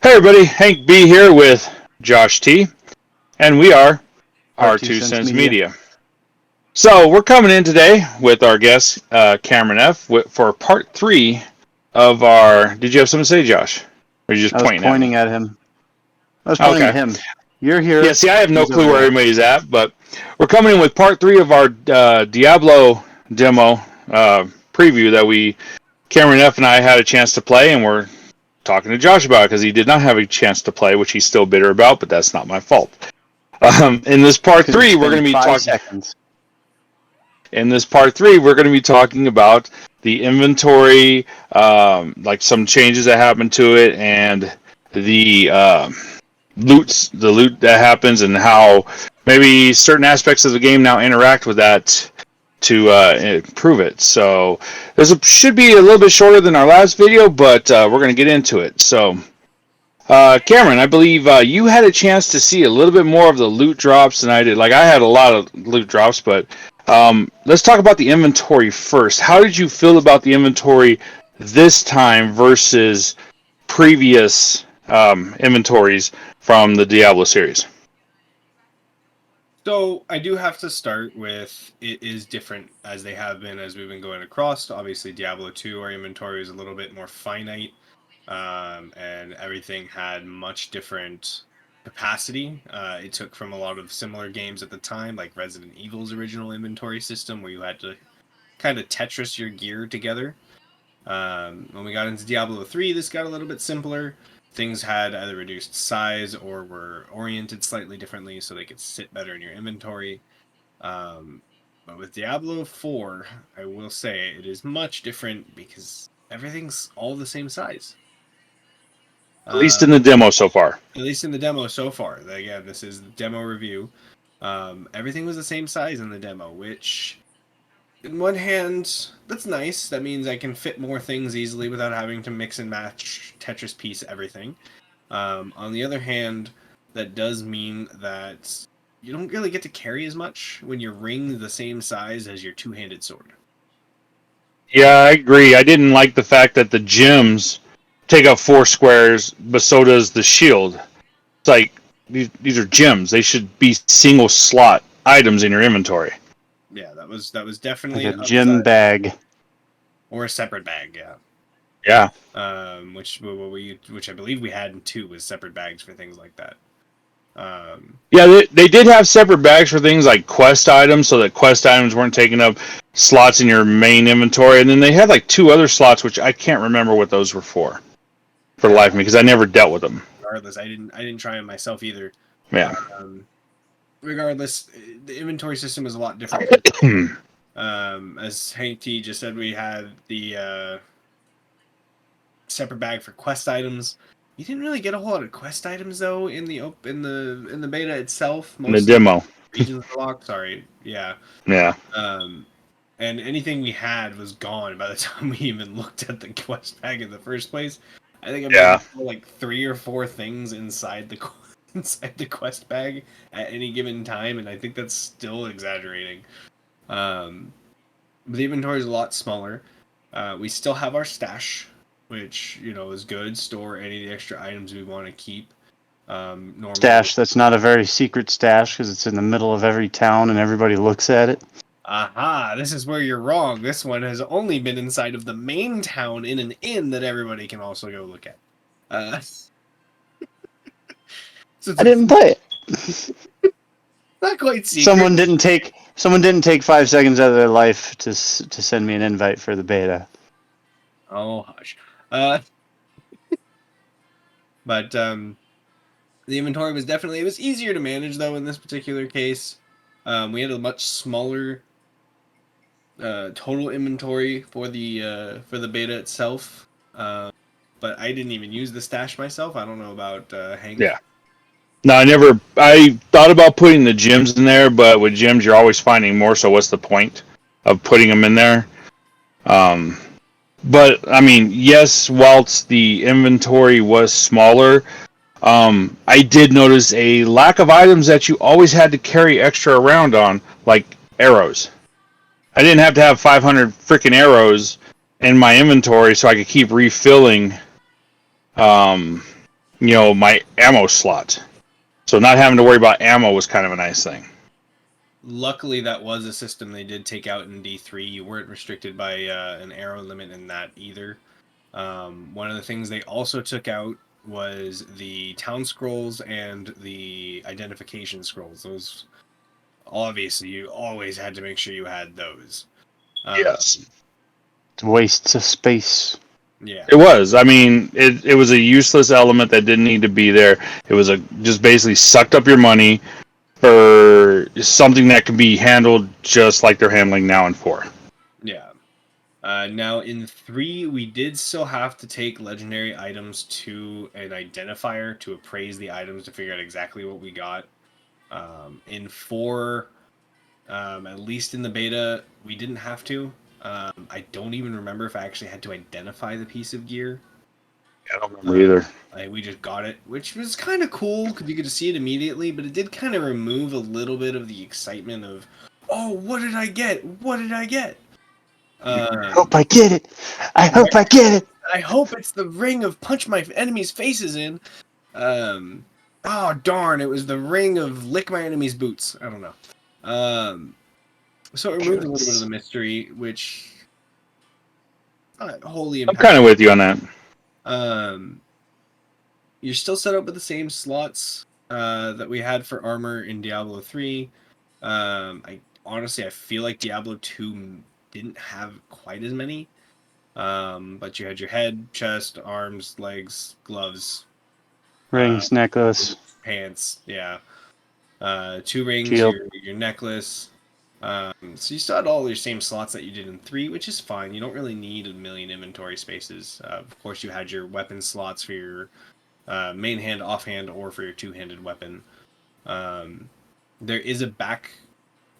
Hey everybody, Hank B here with Josh T, and we are Our R2 Cents Media. So we're coming in today with our guest Cameron F for part 3 of our. Did you have something to say, Josh? Or are you just I was pointing at me? at him. I was pointing Okay. at him. You're here. Yeah. See, I have no He's clue over where there. everybody's at, but we're coming in with part 3 of our Diablo demo preview that Cameron F and I had a chance to play, and we're talking to Josh about it because he did not have a chance to play, which he's still bitter about, but that's not my fault. In this part 3, we're going to be talking. Seconds. In this part 3, we're going to be talking about the inventory, like some changes that happen to it, and the the loot that happens, and how maybe certain aspects of the game now interact with that to improve it. So this should be a little bit shorter than our last video, but we're going to get into it. So. Cameron, I believe you had a chance to see a little bit more of the loot drops than I did. Like, I had a lot of loot drops, but let's talk about the inventory first. How did you feel about the inventory this time versus previous inventories from the Diablo series? So I do have to start with it is different as they have been as we've been going across. Obviously, Diablo 2, our inventory is a little bit more finite. And everything had much different capacity. It took from a lot of similar games at the time, like Resident Evil's original inventory system, where you had to kind of Tetris your gear together. When we got into Diablo 3, this got a little bit simpler. Things had either reduced size or were oriented slightly differently so they could sit better in your inventory. But with Diablo 4, I will say it is much different because everything's all the same size. At least in the demo so far. At least in the demo so far. Again, this is the demo review. Everything was the same size in the demo, which, in one hand, that's nice. That means I can fit more things easily without having to mix and match Tetris piece everything. On the other hand, that does mean that you don't really get to carry as much when your ring's the same size as your two-handed sword. Yeah, I agree. I didn't like the fact that the gems take up 4 squares, but so does the shield. It's like, these are gems. They should be single slot items in your inventory. Yeah, that was definitely Like a gym bag. Or a separate bag, yeah. Yeah. Which I believe we had in 2 was separate bags for things like that. Yeah, they did have separate bags for things like quest items, so that quest items weren't taking up slots in your main inventory. And then they had like 2 other slots, which I can't remember what those were for the life of me, because I never dealt with them. Regardless, I didn't try them myself either. Yeah. Regardless, the inventory system is a lot different. As Hank T just said, we had the separate bag for quest items. You didn't really get a whole lot of quest items though in the beta itself. In the demo. Regions were locked. Sorry, yeah. Yeah. And anything we had was gone by the time we even looked at the quest bag in the first place. I think I made like 3 or 4 things inside the quest bag at any given time, and I think that's still exaggerating. But the inventory is a lot smaller. We still have our stash, which is good. Store any of the extra items we want to keep. Normally, Stash that's not a very secret stash because it's in the middle of every town and everybody looks at it. Aha, this is where you're wrong. This one has only been inside of the main town in an inn that everybody can also go look at. So I didn't play it. Not quite secret. Someone didn't take 5 seconds out of their life to send me an invite for the beta. Oh, hush. But the inventory was definitely, it was easier to manage though in this particular case. We had a much smaller total inventory for the beta itself. But I didn't even use the stash myself. I don't know about Hank. Yeah. No, I thought about putting the gems in there, but with gems you're always finding more, so what's the point of putting them in there? But, I mean, yes, whilst the inventory was smaller, I did notice a lack of items that you always had to carry extra around on, like arrows. I didn't have to have 500 freaking arrows in my inventory so I could keep refilling my ammo slot. So not having to worry about ammo was kind of a nice thing. Luckily, that was a system they did take out in D3. You weren't restricted by an arrow limit in that either. One of the things they also took out was the town scrolls and the identification scrolls. Those, obviously, you always had to make sure you had those. Yes. Wastes of space. Yeah. It was. I mean, it was a useless element that didn't need to be there. It was just basically sucked up your money for something that can be handled just like they're handling now in 4. Yeah. Now in 3, we did still have to take legendary items to an identifier to appraise the items to figure out exactly what we got. In 4, at least in the beta, we didn't have to. I don't even remember if I actually had to identify the piece of gear. I don't remember either. We just got it, which was kind of cool because you could see it immediately, but it did kind of remove a little bit of the excitement of, oh, what did I get? What did I get? I hope I get it. I hope I get it. I hope it's the ring of punch my enemies' faces in. Oh darn! It was the ring of lick my enemies' boots. I don't know. So it removed a little bit of the mystery, which wholly I'm kind of with you on that. You're still set up with the same slots that we had for armor in Diablo 3. I feel like Diablo 2 didn't have quite as many. But you had your head, chest, arms, legs, gloves, Rings, necklace, pants. Yeah. 2 rings, shield. your necklace. So you still had all your same slots that you did in 3, which is fine. You don't really need a million inventory spaces. Of course, you had your weapon slots for your main hand, offhand, or for your two-handed weapon. There is a back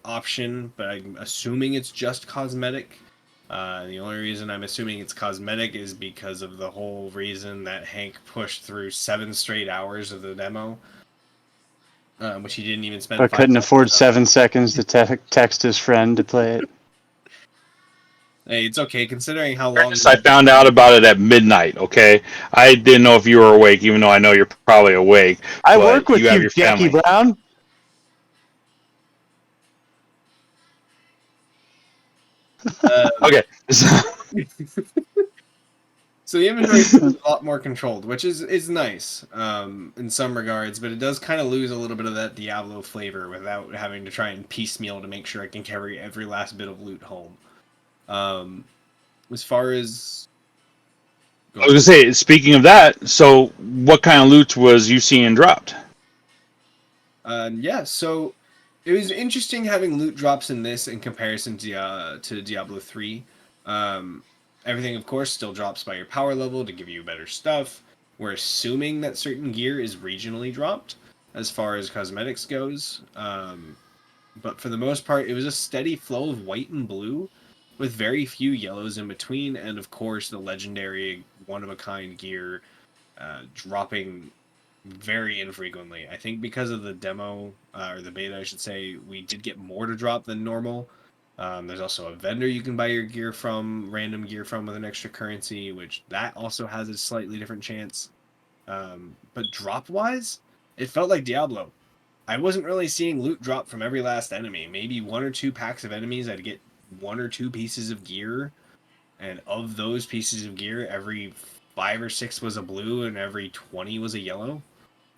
option, but I'm assuming it's just cosmetic. The only reason I'm assuming it's cosmetic is because of the whole reason that Hank pushed through 7 straight hours of the demo, which he didn't even spend. I couldn't afford 7 seconds to text his friend to play it. Hey, it's okay considering how long. I found out about it at midnight. Okay, I didn't know if you were awake, even though I know you're probably awake. I work with have you, your Jackie family. Brown. Okay. So the inventory is a lot more controlled, which is nice in some regards, but it does kind of lose a little bit of that Diablo flavor without having to try and piecemeal to make sure I can carry every last bit of loot home. As far as I was gonna say, speaking of that, so what kind of loot was you seeing dropped? yeah, so it was interesting having loot drops in this in comparison to Diablo 3. Everything, of course, still drops by your power level to give you better stuff. We're assuming that certain gear is regionally dropped as far as cosmetics goes. But for the most part, it was a steady flow of white and blue with very few yellows in between. And, of course, the legendary one-of-a-kind gear dropping very infrequently. I think because of the demo, or the beta, I should say, we did get more to drop than normal. There's also a vendor you can buy your gear from, random gear from with an extra currency, which that also has a slightly different chance. But drop-wise, it felt like Diablo. I wasn't really seeing loot drop from every last enemy. Maybe 1 or 2 packs of enemies, I'd get 1 or 2 pieces of gear. And of those pieces of gear, every 5 or 6 was a blue and every 20 was a yellow.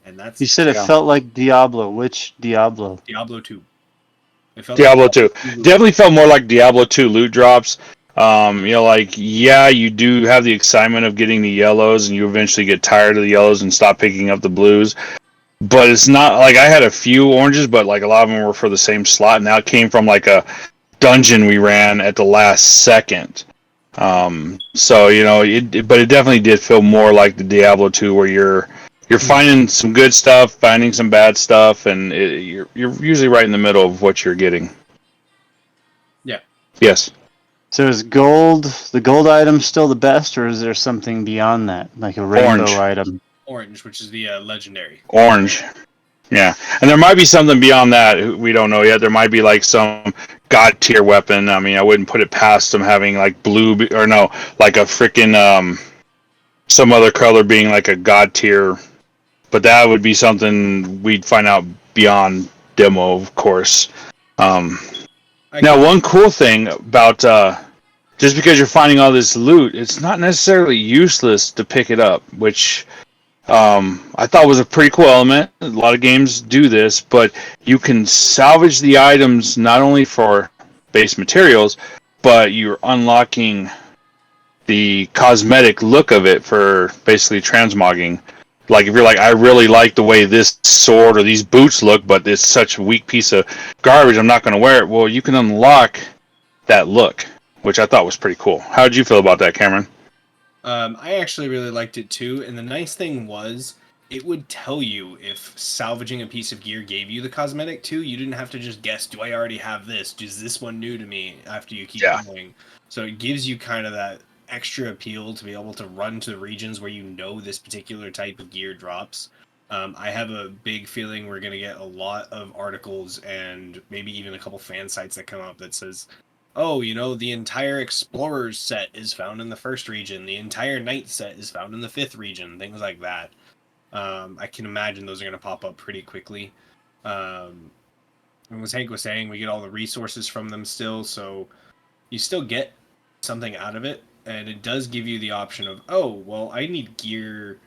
And that's... You said it felt like Diablo. Which Diablo? Diablo 2. Diablo 2. Definitely felt more like Diablo 2 loot drops. You do have the excitement of getting the yellows, and you eventually get tired of the yellows and stop picking up the blues. But it's not like I had a few oranges, but like a lot of them were for the same slot, and that came from like a dungeon we ran at the last second. But it definitely did feel more like the Diablo 2, where you're finding some good stuff, finding some bad stuff, and you're usually right in the middle of what you're getting. Yeah. Yes. So is the gold item still the best, or is there something beyond that, like a rainbow item? Orange, which is the legendary. Orange. Yeah. And there might be something beyond that we don't know yet. There might be like some god tier weapon. I mean, I wouldn't put it past them having like blue, like a freaking some other color being like a god tier but that would be something we'd find out beyond demo, of course. Now, one cool thing about just because you're finding all this loot, it's not necessarily useless to pick it up, which I thought was a pretty cool element. A lot of games do this, but you can salvage the items not only for base materials, but you're unlocking the cosmetic look of it for basically transmogging. Like if you're like, I really like the way this sword or these boots look, but it's such a weak piece of garbage, I'm not going to wear it. Well, you can unlock that look, which I thought was pretty cool. How did you feel about that, Cameron? I actually really liked it too, and the nice thing was it would tell you if salvaging a piece of gear gave you the cosmetic too. You didn't have to just guess, do I already have this? Is this one new to me? After you keep going. So it gives you kind of that extra appeal to be able to run to the regions where you know this particular type of gear drops. I have a big feeling we're going to get a lot of articles and maybe even a couple fan sites that come up that says, oh, you know, the entire Explorers set is found in the 1st region. The entire Knight set is found in the 5th region. Things like that. I can imagine those are going to pop up pretty quickly. And as Hank was saying, we get all the resources from them still, so you still get something out of it. And it does give you the option of, oh, well, I need gear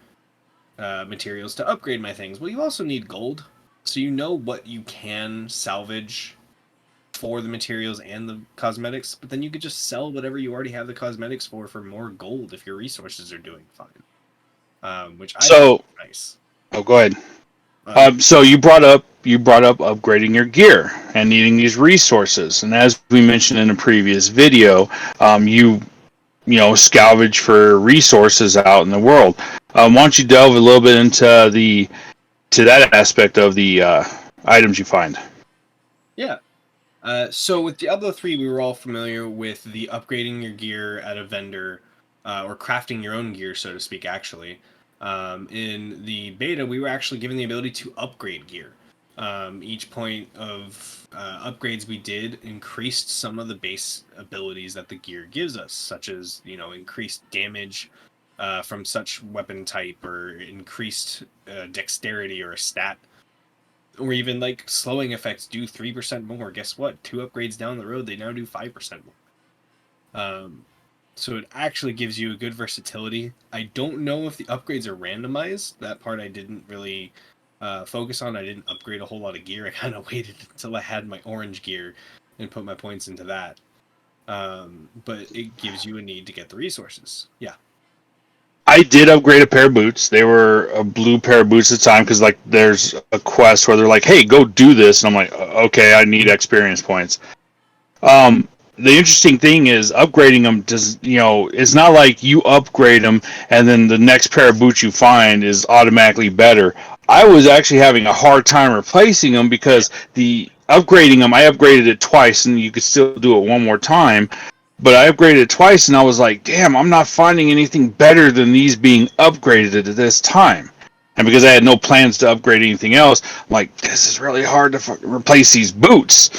materials to upgrade my things. Well, you also need gold. So you know what you can salvage for the materials and the cosmetics, but then you could just sell whatever you already have the cosmetics for more gold if your resources are doing fine. Which I think is nice. Oh, go ahead. So you brought up upgrading your gear and needing these resources, and as we mentioned in a previous video, you salvage for resources out in the world. Why don't you delve a little bit into that aspect of the items you find? Yeah. So with Diablo 3, we were all familiar with the upgrading your gear at a vendor, or crafting your own gear, so to speak, actually. In the beta, we were actually given the ability to upgrade gear. Each point of upgrades we did increased some of the base abilities that the gear gives us, such as, increased damage from such weapon type, or increased dexterity or a stat. Or even like slowing effects do 3% more. Guess what? 2 upgrades down the road, they now do 5% more. So it actually gives you a good versatility. I don't know if the upgrades are randomized. That part I didn't really focus on. I didn't upgrade a whole lot of gear. I kind of waited until I had my orange gear and put my points into that. But it gives you a need to get the resources. Yeah. I did upgrade a pair of boots. They were a blue pair of boots at the time because like there's a quest where they're like, "Hey, go do this," and I'm like, "Okay, I need experience points." The interesting thing is upgrading them does, it's not like you upgrade them and then the next pair of boots you find is automatically better. I was actually having a hard time replacing them because the upgrading them, I upgraded it twice and you could still do it one more time. But I upgraded it twice and I was like, damn, I'm not finding anything better than these being upgraded at this time. And because I had no plans to upgrade anything else, I'm like, this is really hard to replace these boots.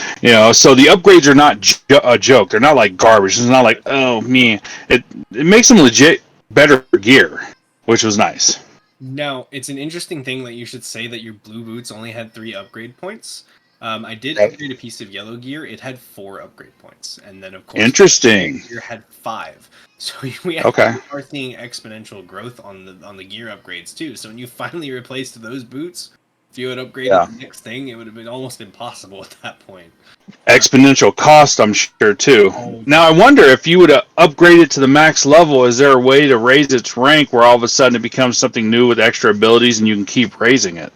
So the upgrades are not a joke. They're not like garbage. It's not like, oh, man. It makes them legit better gear, which was nice. Now, it's an interesting thing that you should say that your blue boots only had 3 upgrade points. I did upgrade a piece of yellow gear. It had 4 upgrade points. And then, of course, interesting. Gear had 5. So we actually are seeing exponential growth on the gear upgrades too. So when you finally replaced those boots, if you had upgraded the next thing, it would have been almost impossible at that point. Exponential cost, I'm sure, too. Now, I wonder if you would upgrade it to the max level, is there a way to raise its rank where all of a sudden it becomes something new with extra abilities and you can keep raising it?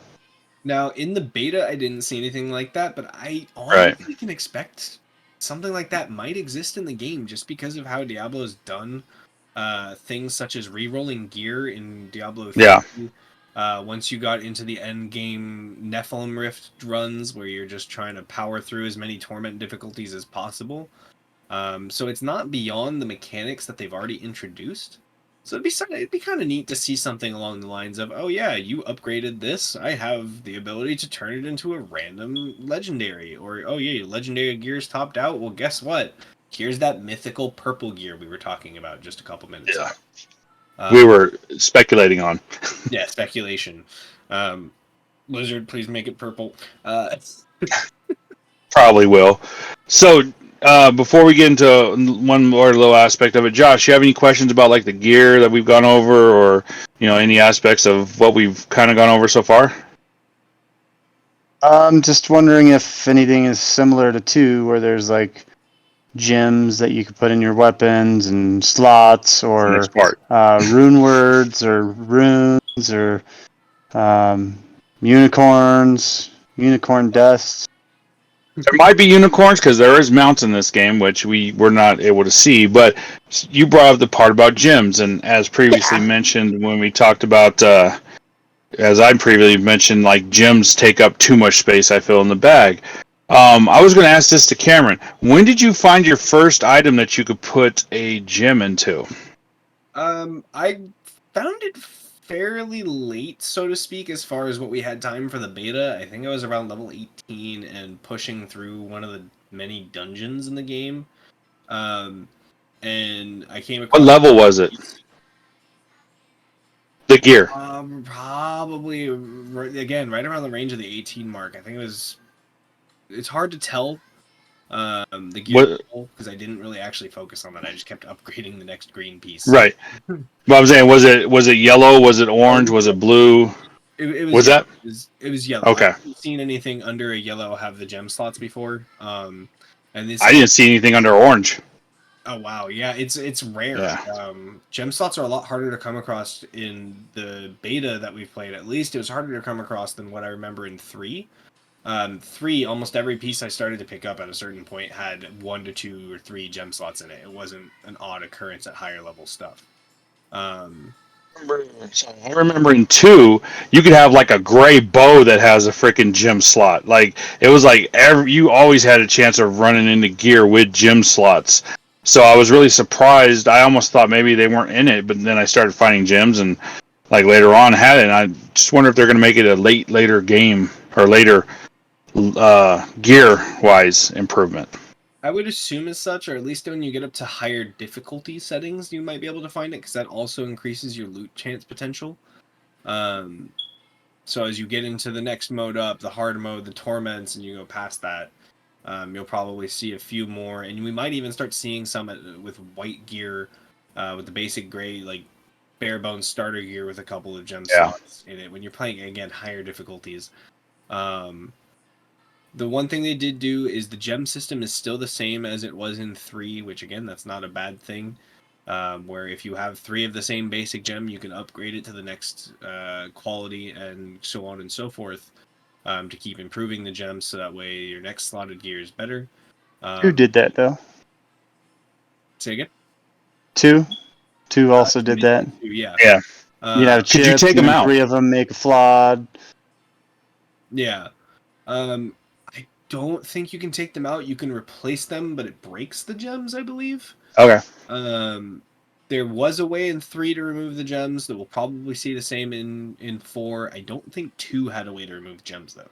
Now, in the beta, I didn't see anything like that, but I honestly can expect something like that might exist in the game just because of how Diablo's done things such as re-rolling gear in Diablo 3. Yeah. Once you got into the end game Nephilim Rift runs where you're just trying to power through as many torment difficulties as possible. So it's not beyond the mechanics that they've already introduced. So it'd be kind of neat to see something along the lines of, oh yeah, you upgraded this. I have the ability to turn it into a random legendary. Or, oh yeah, legendary gear's topped out. Well, guess what? Here's that mythical purple gear we were talking about just a couple minutes ago. we were speculating on. Yeah, speculation. Blizzard, please make it purple. Probably will. So, before we get into one more little aspect of it, Josh, you have any questions about like the gear that we've gone over, or any aspects of what we've kind of gone over so far? I'm just wondering if anything is similar to 2, where there's like gems that you could put in your weapons and slots, or rune words, or runes, or unicorns, unicorn dust. There might be unicorns because there is mounts in this game, which we were not able to see. But you brought up the part about gems, and as previously mentioned when we talked about, as I previously mentioned, like gems take up too much space, I feel, in the bag. I was going to ask this to Cameron. When did you find your first item that you could put a gem into? I found it fairly late, so to speak, as far as what we had time for the beta. I think I was around level 18 and pushing through one of the many dungeons in the game. And I came across... What level was it? The gear. Probably, again, right around the range of the 18 mark. I think it was... It's hard to tell the gear because I didn't really actually focus on that. I just kept upgrading the next green piece. Right. But I'm saying, was it yellow? Was it orange? Was it blue? It was yellow. that? It was yellow. Okay. I haven't seen anything under a yellow have the gem slots before. And this I didn't see anything under orange. Oh wow, yeah, it's rare. Yeah. Gem slots are a lot harder to come across in the beta that we've played. At least it was harder to come across than what I remember in 3. 3, almost every piece I started to pick up at a certain point had 1 to 2 or 3 gem slots in it. It wasn't an odd occurrence at higher level stuff. I remember in 2, you could have like a gray bow that has a freaking gem slot. Like it was like you always had a chance of running into gear with gem slots. So I was really surprised. I almost thought maybe they weren't in it, but then I started finding gems and like later on had it. And I just wonder if they're going to make it a later game or later gear-wise improvement. I would assume as such, or at least when you get up to higher difficulty settings, you might be able to find it, because that also increases your loot chance potential. So as you get into the next mode up, the hard mode, the torments, and you go past that, you'll probably see a few more, and we might even start seeing some with white gear, with the basic gray, like, bare bones starter gear with a couple of gem slots in it when you're playing, again, higher difficulties. The one thing they did do is the gem system is still the same as it was in 3, which again, that's not a bad thing. Where if you have 3 of the same basic gem, you can upgrade it to the next quality and so on and so forth to keep improving the gems, so that way your next slotted gear is better. Who did that though? Say again? 2 also did that. 2, yeah. Yeah. Could you take them out? 3 of them make a flawed. Yeah. I don't think you can take them out. You can replace them, but it breaks the gems, I believe. Okay. There was a way in 3 to remove the gems that we'll probably see the same in 4. I don't think 2 had a way to remove gems, though.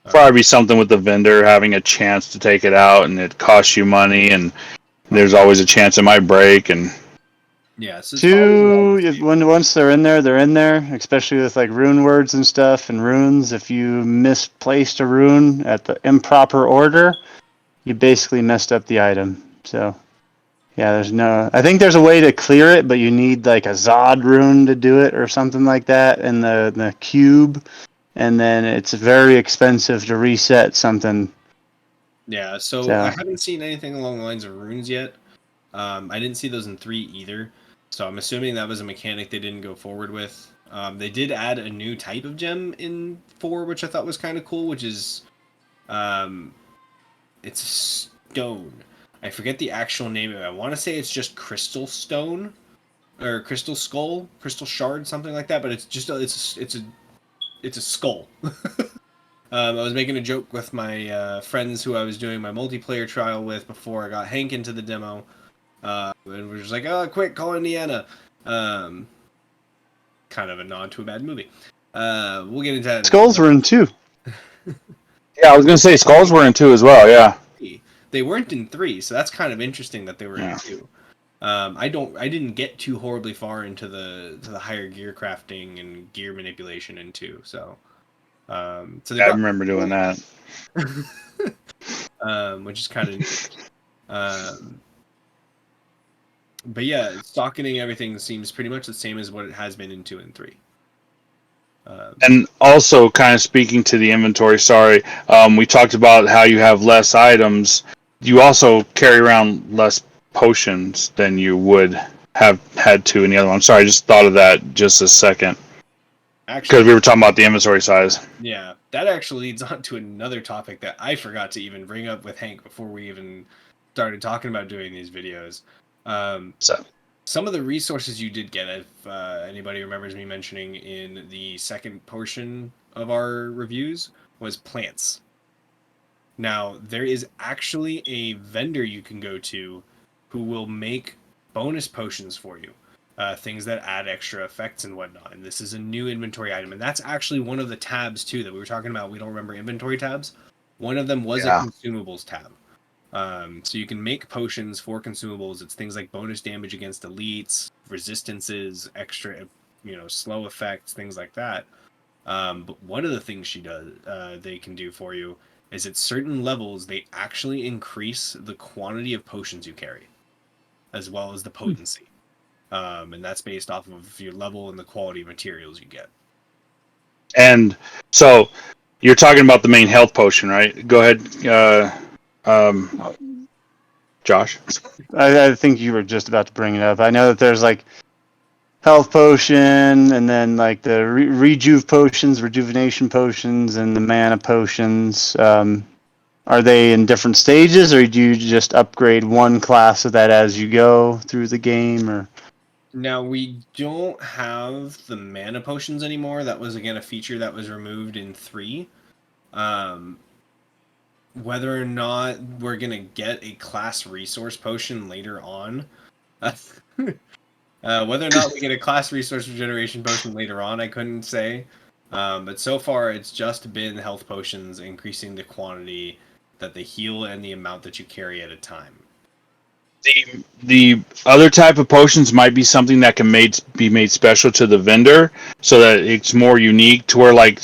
Probably something with the vendor having a chance to take it out, and it costs you money, and there's always a chance it might break. And yeah, so 2, once they're in there, especially with like rune words and stuff and runes. If you misplaced a rune at the improper order, you basically messed up the item. So yeah, I think there's a way to clear it, but you need like a Zod rune to do it or something like that in the cube, and then it's very expensive to reset something. Yeah, so I haven't seen anything along the lines of runes yet. I didn't see those in 3 either, so I'm assuming that was a mechanic they didn't go forward with. They did add a new type of gem in 4, which I thought was kind of cool, which is it's a stone. I forget the actual name of it. I want to say it's just crystal stone or crystal skull, crystal shard, something like that. But it's just it's a skull. I was making a joke with my friends who I was doing my multiplayer trial with before I got Hank into the demo, and we're just like, "Oh, quick, call Indiana." Kind of a nod to a bad movie. We'll get into that. Skulls were in 2. Yeah, I was gonna say skulls were in 2 as well. Yeah. They weren't in 3, so that's kind of interesting that they were in 2. I didn't get too horribly far into the higher gear crafting and gear manipulation into. So they I brought remember doing that. which is kind of neat. Um, but yeah, stocking everything seems pretty much the same as what it has been in 2 and 3. And also, kind of speaking to the inventory, sorry, we talked about how you have less items. You also carry around less potions than you would have had to in the other one. Sorry, I just thought of that just a second. Because Actually, we were talking about the inventory size. yeah, that actually leads on to another topic that I forgot to even bring up with Hank before we even started talking about doing these videos. So, Some of the resources you did get, if anybody remembers me mentioning in the second portion of our reviews, was plants. Now, there is actually a vendor you can go to who will make bonus potions for you. Things that add extra effects and whatnot. And this is a new inventory item. And that's actually one of the tabs, too, that we were talking about. We don't remember inventory tabs. One of them was a yeah. consumables tab. So you can make potions for consumables. It's things like bonus damage against elites, resistances, extra, slow effects, things like that. But one of the things they can do for you is at certain levels they actually increase the quantity of potions you carry, as well as the potency. And that's based off of your level and the quality of materials you get. And so, you're talking about the main health potion, right? Go ahead, Josh. I think you were just about to bring it up. I know that there's like health potion, and then like the rejuvenation potions, and the mana potions. Are they in different stages, or do you just upgrade one class of that as you go through the game? Or Now, we don't have the mana potions anymore. That was, again, a feature that was removed in 3. Whether or not we're going to get a class resource potion later on. Whether or not we get a class resource regeneration potion later on, I couldn't say. But so far, it's just been health potions, increasing the quantity that they heal and the amount that you carry at a time. The other type of potions might be something that can be made special to the vendor, so that it's more unique. To where like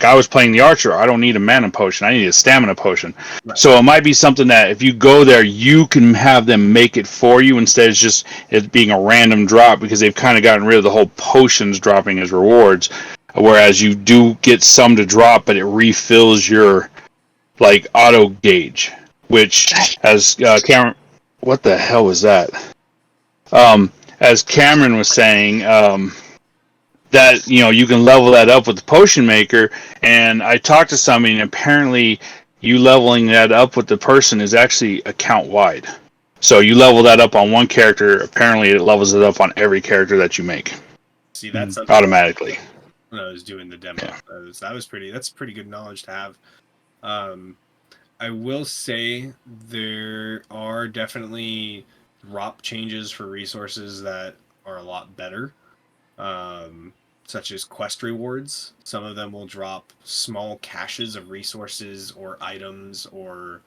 I was playing the archer, I don't need a mana potion, I need a stamina potion. Right. So it might be something that if you go there, you can have them make it for you instead of just it being a random drop, because they've kind of gotten rid of the whole potions dropping as rewards. Whereas you do get some to drop, but it refills your like auto gauge, which as Cameron. What the hell was that? As Cameron was saying, that you can level that up with the potion maker. And I talked to somebody, and apparently, you leveling that up with the person is actually account wide. So you level that up on one character. Apparently, it levels it up on every character that you make. See, that's automatically. When I was doing the demo, Yeah. That's pretty good knowledge to have. I will say there are definitely drop changes for resources that are a lot better, such as quest rewards. Some of them will drop small caches of resources or items or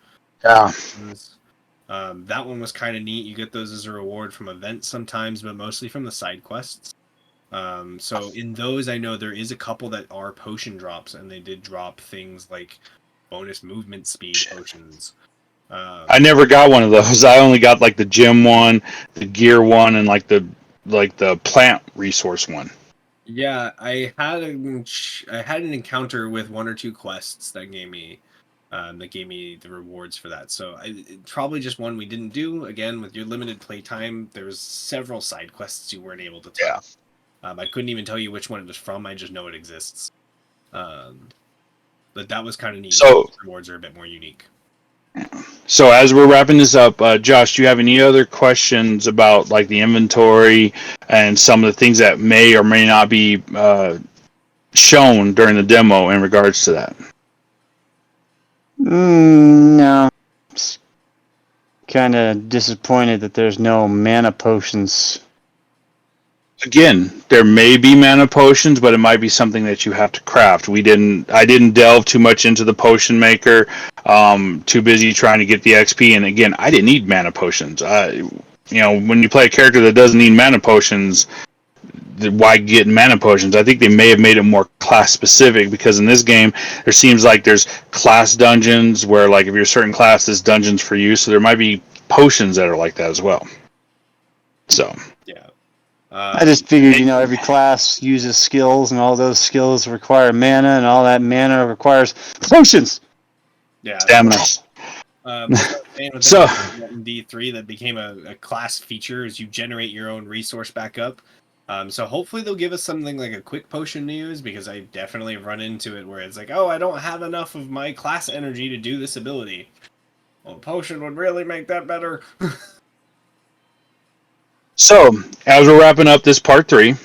Yeah. That one was kind of neat. You get those as a reward from events sometimes, but mostly from the side quests. So in those, I know there is a couple that are potion drops, and they did drop things like bonus movement speed potions. I never got one of those. I only got like the gym one, the gear one, and like the plant resource one. Yeah, I had an encounter with 1 or 2 quests that gave me the rewards for that. So probably just one we didn't do. Again, with your limited playtime, there was several side quests you weren't able to touch. Yeah. I couldn't even tell you which one it was from. I just know it exists. But that was kind of neat. So rewards are a bit more unique. So as we're wrapping this up, Josh, do you have any other questions about like the inventory and some of the things that may or may not be shown during the demo in regards to that? No. Just kind of disappointed that there's no mana potions. Again, there may be mana potions, but it might be something that you have to craft. I didn't delve too much into the potion maker. Too busy trying to get the XP. And again, I didn't need mana potions. when you play a character that doesn't need mana potions, why get mana potions? I think they may have made it more class specific, because in this game there seems like there's class dungeons where, like, if you're a certain class, this dungeon's for you. So there might be potions that are like that as well. So Yeah. I just figured, every class uses skills, and all those skills require mana, and all that mana requires potions. Yeah. Stamina. So in D3 that became a class feature is you generate your own resource backup. So hopefully they'll give us something like a quick potion to use, because I definitely run into it where it's like, oh, I don't have enough of my class energy to do this ability. Well, a potion would really make that better. So, as we're wrapping up this part 3,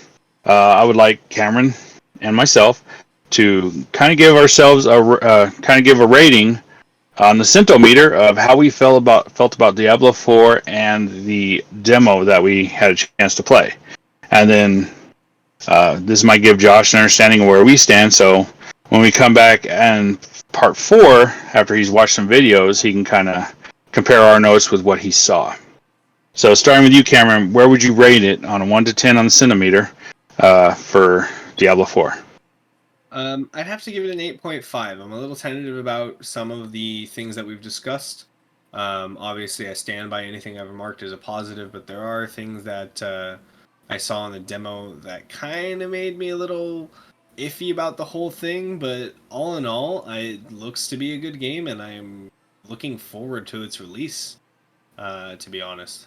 I would like Cameron and myself to kind of give ourselves a rating on the Centometer of how we felt about Diablo 4 and the demo that we had a chance to play. And then this might give Josh an understanding of where we stand, so when we come back and part 4, after he's watched some videos, he can kind of compare our notes with what he saw. So starting with you, Cameron, where would you rate it on a 1 to 10 on the Centimeter for Diablo 4? I'd have to give it an 8.5. I'm a little tentative about some of the things that we've discussed. Obviously, I stand by anything I've marked as a positive, but there are things that I saw in the demo that kind of made me a little iffy about the whole thing. But all in all, it looks to be a good game, and I'm looking forward to its release, to be honest.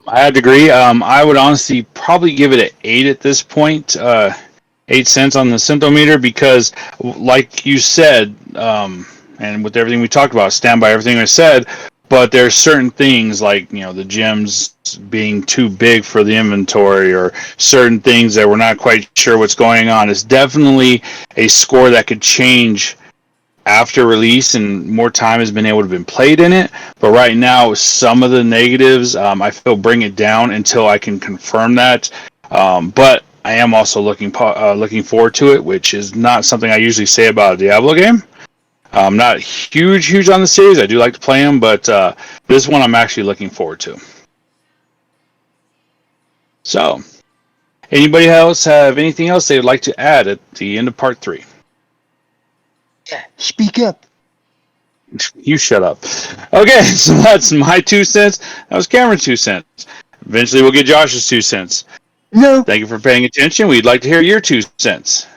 I had to agree. I would honestly probably give it an 8 at this point. 8 cents on the Centometer, because, like you said, and with everything we talked about, stand by everything I said, but there's certain things like, the gems being too big for the inventory, or certain things that we're not quite sure what's going on. It's definitely a score that could change after release and more time has been able to been played in it. But right now, some of the negatives, I feel, bring it down until I can confirm that. But I am also looking forward to it, which is not something I usually say about a Diablo game. I'm not huge on the series. I do like to play them, but this one I'm actually looking forward to. So, anybody else have anything else they would like to add at the end of part 3? Speak up. You shut up. Okay, so that's my 2 cents. That was Cameron's 2 cents. Eventually we'll get Josh's 2 cents. No. Thank you for paying attention. We'd like to hear your 2 cents.